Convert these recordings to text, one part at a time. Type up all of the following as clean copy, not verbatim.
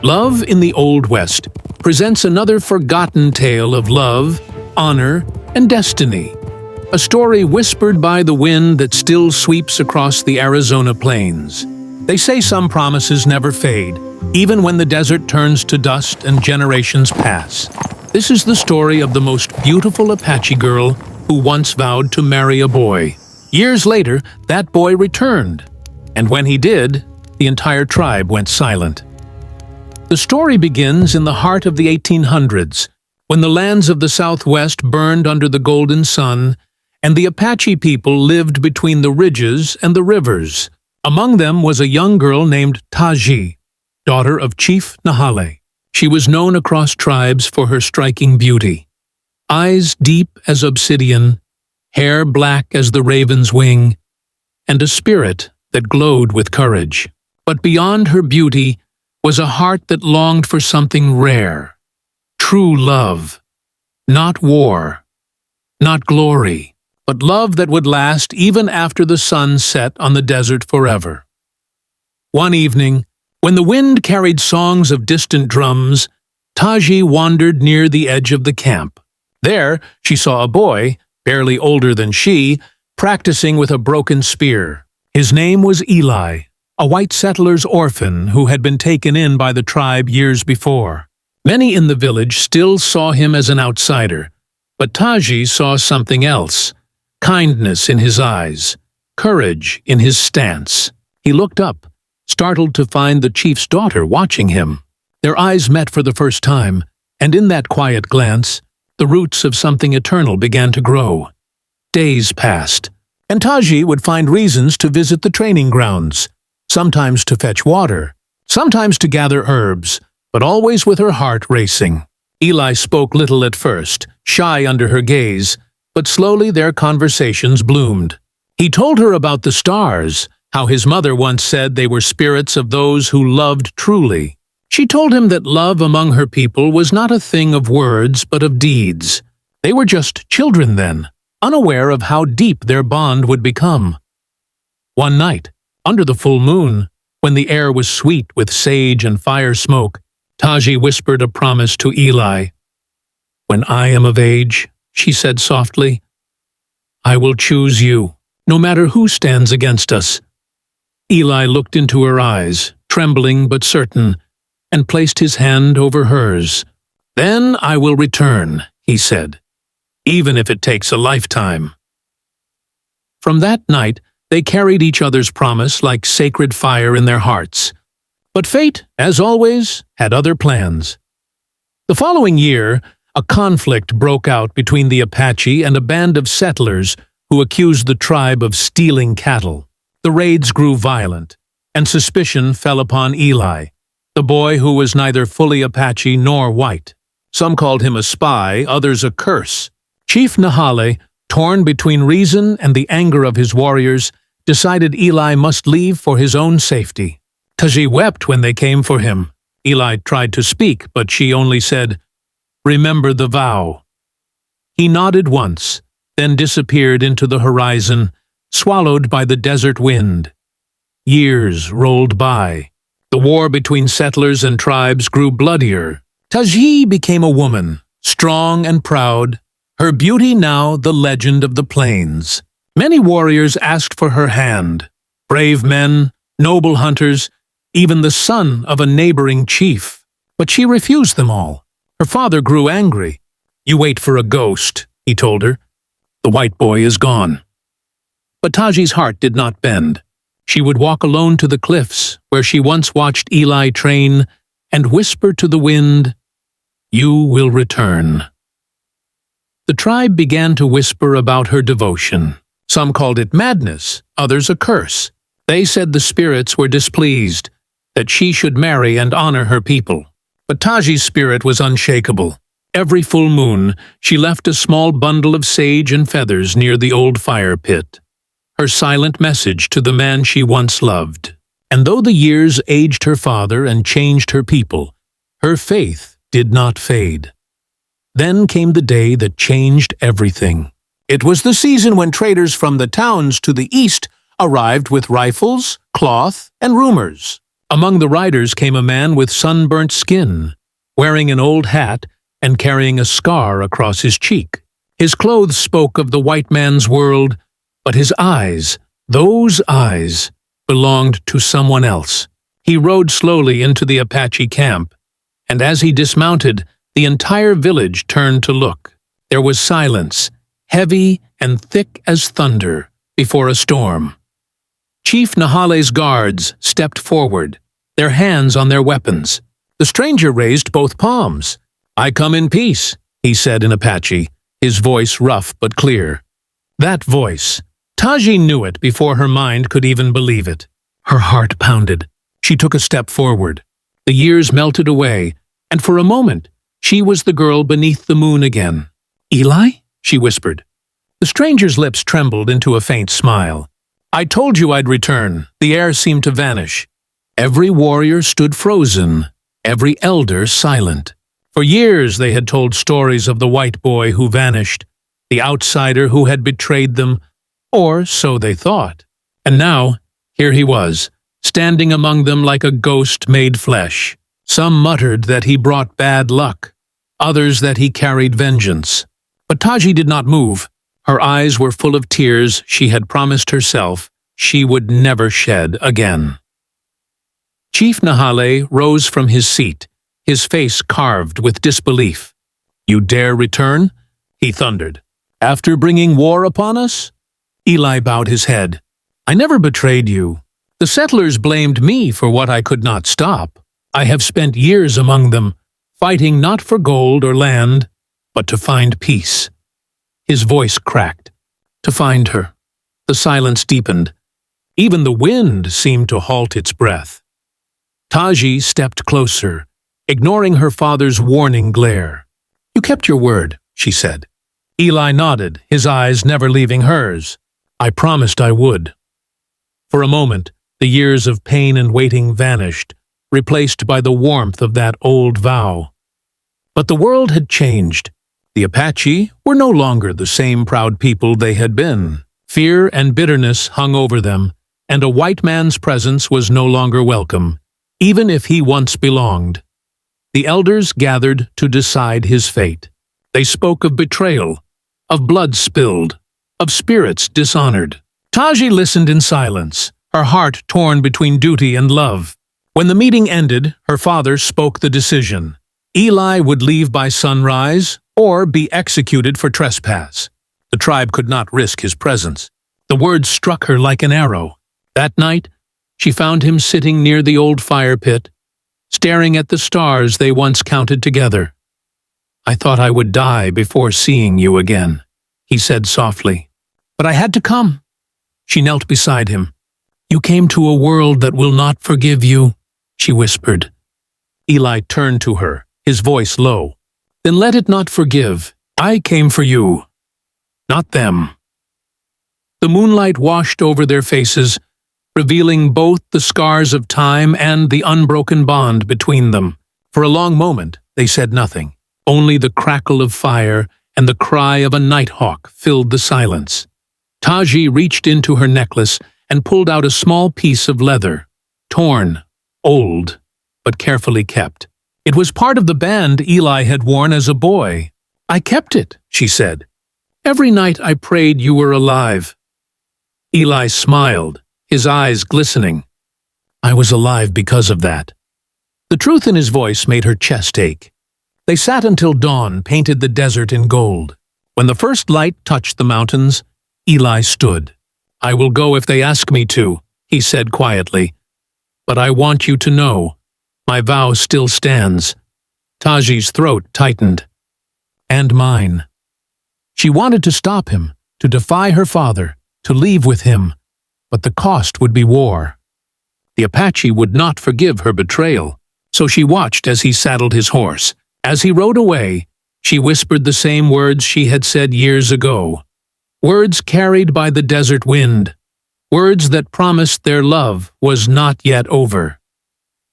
Love in the Old West presents another forgotten tale of love, honor, and destiny. A story whispered by the wind that still sweeps across the Arizona plains. They say some promises never fade, even when the desert turns to dust and generations pass. This is the story of the most beautiful Apache girl who once vowed to marry a boy. Years later, that boy returned, and when he did, the entire tribe went silent. The story begins in the heart of the 1800s, when the lands of the Southwest burned under the golden sun, and the Apache people lived between the ridges and the rivers. Among them was a young girl named Taji, daughter of Chief Nahale. She was known across tribes for her striking beauty. Eyes deep as obsidian, hair black as the raven's wing, and a spirit that glowed with courage. But beyond her beauty was a heart that longed for something rare. True love. Not war. Not glory. But love that would last even after the sun set on the desert forever. One evening, when the wind carried songs of distant drums, Taji wandered near the edge of the camp. There, she saw a boy, barely older than she, practicing with a broken spear. His name was Eli, a white settler's orphan who had been taken in by the tribe years before. Many in the village still saw him as an outsider, but Taji saw something else. Kindness in his eyes, courage in his stance. He looked up, startled to find the chief's daughter watching him. Their eyes met for the first time, and in that quiet glance, the roots of something eternal began to grow. Days passed, and Taji would find reasons to visit the training grounds, sometimes to fetch water, sometimes to gather herbs, but always with her heart racing. Eli spoke little at first, shy under her gaze, but slowly their conversations bloomed. He told her about the stars, how his mother once said they were spirits of those who loved truly. She told him that love among her people was not a thing of words but of deeds. They were just children then, unaware of how deep their bond would become. One night, under the full moon, when the air was sweet with sage and fire smoke, Taji whispered a promise to Eli. "When I am of age," she said softly, "I will choose you, no matter who stands against us." Eli looked into her eyes, trembling but certain, and placed his hand over hers. "Then I will return," he said, "even if it takes a lifetime." From that night, they carried each other's promise like sacred fire in their hearts. But fate, as always, had other plans. The following year, a conflict broke out between the Apache and a band of settlers who accused the tribe of stealing cattle. The raids grew violent, and suspicion fell upon Eli, the boy who was neither fully Apache nor white. Some called him a spy, others a curse. Chief Nahale, torn between reason and the anger of his warriors, decided Eli must leave for his own safety. Taji wept when they came for him. Eli tried to speak, but she only said, "Remember the vow." He nodded once, then disappeared into the horizon, swallowed by the desert wind. Years rolled by. The war between settlers and tribes grew bloodier. Taji became a woman, strong and proud, her beauty now the legend of the plains. Many warriors asked for her hand. Brave men, noble hunters, even the son of a neighboring chief. But she refused them all. Her father grew angry. "You wait for a ghost," he told her. "The white boy is gone." But Taji's heart did not bend. She would walk alone to the cliffs, where she once watched Eli train, and whisper to the wind, "You will return." The tribe began to whisper about her devotion. Some called it madness, others a curse. They said the spirits were displeased, that she should marry and honor her people. But Taji's spirit was unshakable. Every full moon, she left a small bundle of sage and feathers near the old fire pit, her silent message to the man she once loved. And though the years aged her father and changed her people, her faith did not fade. Then came the day that changed everything. It was the season when traders from the towns to the east arrived with rifles, cloth, and rumors. Among the riders came a man with sunburnt skin, wearing an old hat and carrying a scar across his cheek. His clothes spoke of the white man's world, but his eyes, those eyes, belonged to someone else. He rode slowly into the Apache camp, and as he dismounted, the entire village turned to look. There was silence, heavy and thick as thunder, before a storm. Chief Nahale's guards stepped forward, their hands on their weapons. The stranger raised both palms. "I come in peace," he said in Apache, his voice rough but clear. That voice, Taji knew it before her mind could even believe it. Her heart pounded. She took a step forward. The years melted away, and for a moment, she was the girl beneath the moon again. "Eli?" she whispered. The stranger's lips trembled into a faint smile. "I told you I'd return." The air seemed to vanish. Every warrior stood frozen, every elder silent. For years they had told stories of the white boy who vanished, the outsider who had betrayed them, or so they thought. And now, here he was, standing among them like a ghost made flesh. Some muttered that he brought bad luck, others that he carried vengeance. But Taji did not move. Her eyes were full of tears she had promised herself she would never shed again. Chief Nahale rose from his seat, his face carved with disbelief. "You dare return?" he thundered. "After bringing war upon us?" Eli bowed his head. "I never betrayed you. The settlers blamed me for what I could not stop. I have spent years among them, fighting not for gold or land, but to find peace." His voice cracked. "To find her." The silence deepened. Even the wind seemed to halt its breath. Taji stepped closer, ignoring her father's warning glare. "You kept your word," she said. Eli nodded, his eyes never leaving hers. "I promised I would." For a moment, the years of pain and waiting vanished, replaced by the warmth of that old vow. But the world had changed. The Apache were no longer the same proud people they had been. Fear and bitterness hung over them, and a white man's presence was no longer welcome, even if he once belonged. The elders gathered to decide his fate. They spoke of betrayal, of blood spilled, of spirits dishonored. Taji listened in silence, her heart torn between duty and love. When the meeting ended, her father spoke the decision. Eli would leave by sunrise or be executed for trespass. The tribe could not risk his presence. The words struck her like an arrow. That night, she found him sitting near the old fire pit, staring at the stars they once counted together. "I thought I would die before seeing you again," he said softly. "But I had to come." She knelt beside him. "You came to a world that will not forgive you," she whispered. Eli turned to her, his voice low. "Then let it not forgive. I came for you, not them." The moonlight washed over their faces, revealing both the scars of time and the unbroken bond between them. For a long moment, they said nothing. Only the crackle of fire and the cry of a nighthawk filled the silence. Taji reached into her necklace and pulled out a small piece of leather, torn, old, but carefully kept. It was part of the band Eli had worn as a boy. "I kept it," she said. "Every night I prayed you were alive." Eli smiled, his eyes glistening. "I was alive because of that." The truth in his voice made her chest ache. They sat until dawn painted the desert in gold. When the first light touched the mountains, Eli stood. "I will go if they ask me to," he said quietly. "But I want you to know, my vow still stands." Taji's throat tightened. "And mine." She wanted to stop him, to defy her father, to leave with him, but the cost would be war. The Apache would not forgive her betrayal, so she watched as he saddled his horse. As he rode away, she whispered the same words she had said years ago. Words carried by the desert wind. Words that promised their love was not yet over.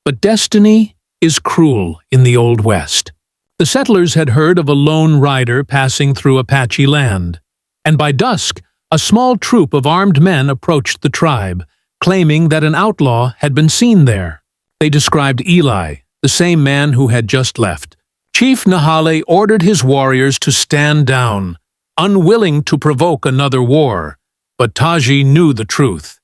But destiny is cruel in the Old West. The settlers had heard of a lone rider passing through Apache land, and by dusk, a small troop of armed men approached the tribe, claiming that an outlaw had been seen there. They described Eli, the same man who had just left. Chief Nahale ordered his warriors to stand down, unwilling to provoke another war. But Taji knew the truth.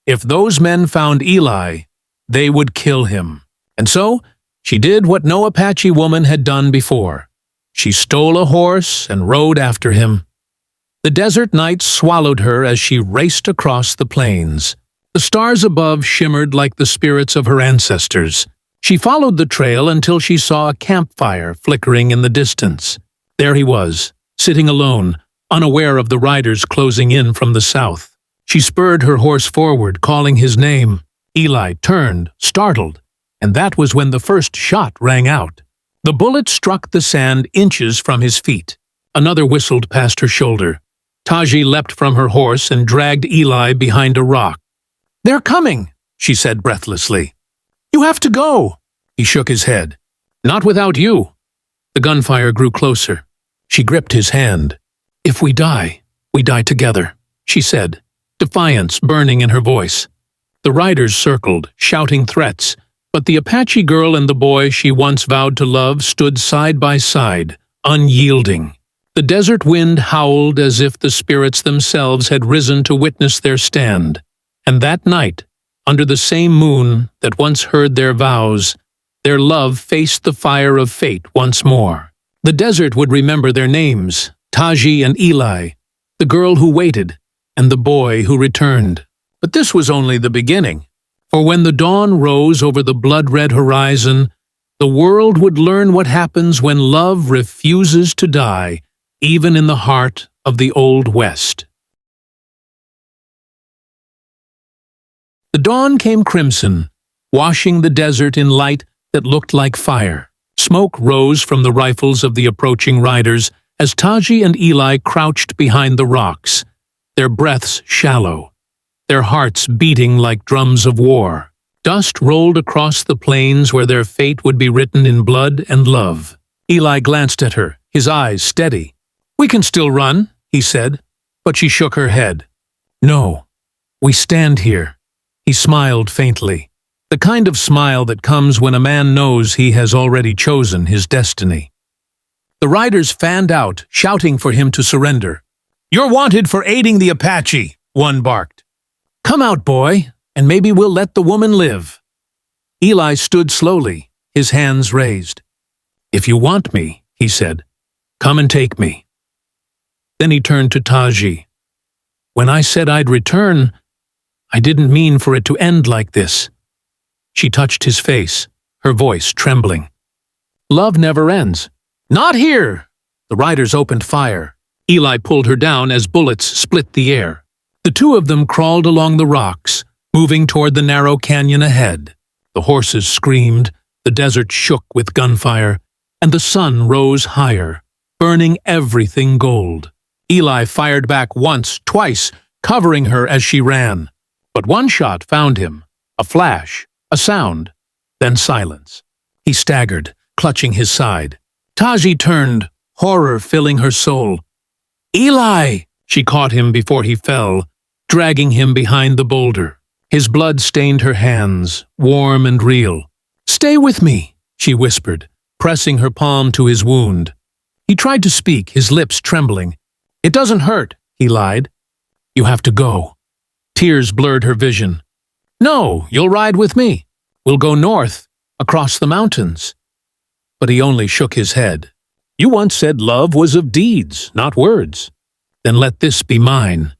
If those men found Eli, they would kill him. And so, she did what no Apache woman had done before. She stole a horse and rode after him. The desert night swallowed her as she raced across the plains. The stars above shimmered like the spirits of her ancestors. She followed the trail until she saw a campfire flickering in the distance. There he was, sitting alone, unaware of the riders closing in from the south. She spurred her horse forward, calling his name. Eli turned, startled, and that was when the first shot rang out. The bullet struck the sand inches from his feet. Another whistled past her shoulder. Taji leapt from her horse and dragged Eli behind a rock. "They're coming," she said breathlessly. "You have to go." He shook his head. "Not without you." The gunfire grew closer. She gripped his hand. "If we die together," she said, defiance burning in her voice. The riders circled, shouting threats, but the Apache girl and the boy she once vowed to love stood side by side, unyielding. The desert wind howled as if the spirits themselves had risen to witness their stand. And that night, under the same moon that once heard their vows, their love faced the fire of fate once more. The desert would remember their names, Taji and Eli, the girl who waited, and the boy who returned. But this was only the beginning, for when the dawn rose over the blood-red horizon, the world would learn what happens when love refuses to die, even in the heart of the Old West. The dawn came crimson, washing the desert in light that looked like fire. Smoke rose from the rifles of the approaching riders as Taji and Eli crouched behind the rocks, their breaths shallow, their hearts beating like drums of war. Dust rolled across the plains where their fate would be written in blood and love. Eli glanced at her, his eyes steady. "We can still run," he said, but she shook her head. "No, we stand here." He smiled faintly, the kind of smile that comes when a man knows he has already chosen his destiny. The riders fanned out, shouting for him to surrender. "You're wanted for aiding the Apache," one barked. "Come out, boy, and maybe we'll let the woman live." Eli stood slowly, his hands raised. "If you want me," he said, "come and take me." Then he turned to Taji. "When I said I'd return, I didn't mean for it to end like this." She touched his face, her voice trembling. "Love never ends." "Not here!" The riders opened fire. Eli pulled her down as bullets split the air. The two of them crawled along the rocks, moving toward the narrow canyon ahead. The horses screamed, the desert shook with gunfire, and the sun rose higher, burning everything gold. Eli fired back once, twice, covering her as she ran. But one shot found him, a flash, a sound, then silence. He staggered, clutching his side. Taji turned, horror filling her soul. "Eli!" She caught him before he fell, dragging him behind the boulder. His blood stained her hands, warm and real. "Stay with me," she whispered, pressing her palm to his wound. He tried to speak, his lips trembling. "It doesn't hurt," he lied. "You have to go." Tears blurred her vision. "No, you'll ride with me. We'll go north, across the mountains." But he only shook his head. "You once said love was of deeds, not words. Then let this be mine."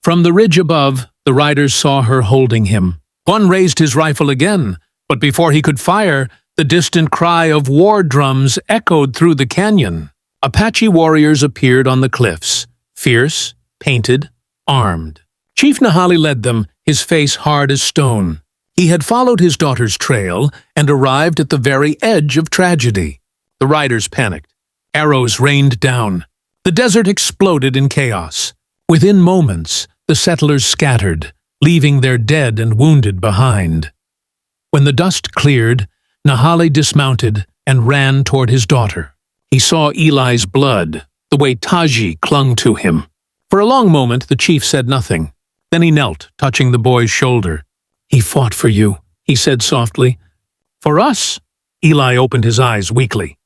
From the ridge above, the riders saw her holding him. One raised his rifle again, but before he could fire, the distant cry of war drums echoed through the canyon. Apache warriors appeared on the cliffs, fierce, painted, armed. Chief Nahale led them, his face hard as stone. He had followed his daughter's trail and arrived at the very edge of tragedy. The riders panicked. Arrows rained down. The desert exploded in chaos. Within moments, the settlers scattered, leaving their dead and wounded behind. When the dust cleared, Nahale dismounted and ran toward his daughter. He saw Eli's blood, the way Taji clung to him. For a long moment, the chief said nothing. Then he knelt, touching the boy's shoulder. "He fought for you," he said softly, For us? Eli opened his eyes weakly.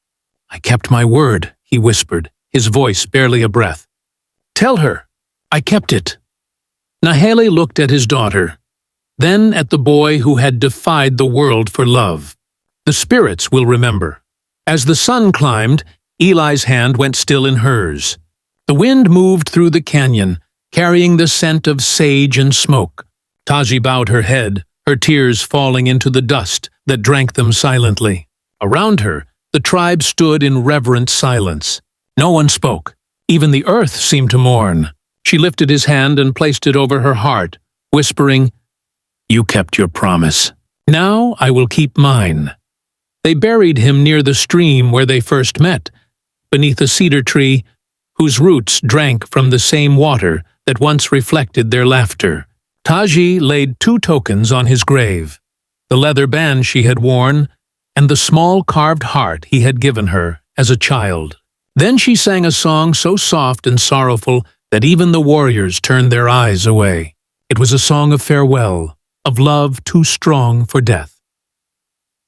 I kept my word, he whispered, his voice barely a breath. Tell her. I kept it. Nahele looked at his daughter, then at the boy who had defied the world for love. The spirits will remember. As the sun climbed, Eli's hand went still in hers. The wind moved through the canyon, carrying the scent of sage and smoke. Taji bowed her head, her tears falling into the dust that drank them silently. Around her, the tribe stood in reverent silence. No one spoke. Even the earth seemed to mourn. She lifted his hand and placed it over her heart, whispering, You kept your promise. Now I will keep mine. They buried him near the stream where they first met, beneath a cedar tree whose roots drank from the same water that once reflected their laughter. Taji laid 2 tokens on his grave, the leather band she had worn and the small carved heart he had given her as a child. Then she sang a song so soft and sorrowful that even the warriors turned their eyes away. It was a song of farewell, of love too strong for death.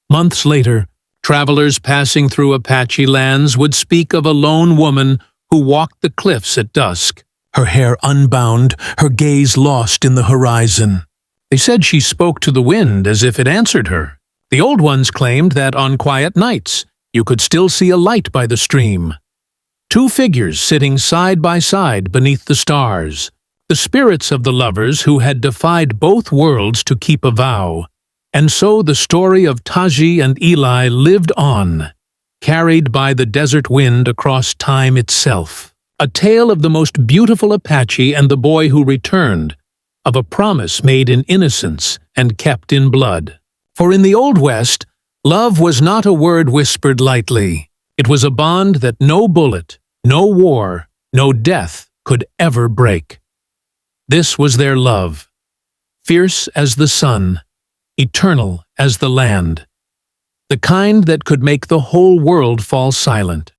Months later, travelers passing through Apache lands would speak of a lone woman who walked the cliffs at dusk, her hair unbound, her gaze lost in the horizon. They said she spoke to the wind as if it answered her. The old ones claimed that on quiet nights you could still see a light by the stream. 2 figures sitting side by side beneath the stars, the spirits of the lovers who had defied both worlds to keep a vow. And so the story of Taji and Eli lived on, carried by the desert wind across time itself. A tale of the most beautiful Apache and the boy who returned, of a promise made in innocence and kept in blood. For in the Old West, love was not a word whispered lightly. It was a bond that no bullet, no war, no death could ever break. This was their love, fierce as the sun, eternal as the land, the kind that could make the whole world fall silent.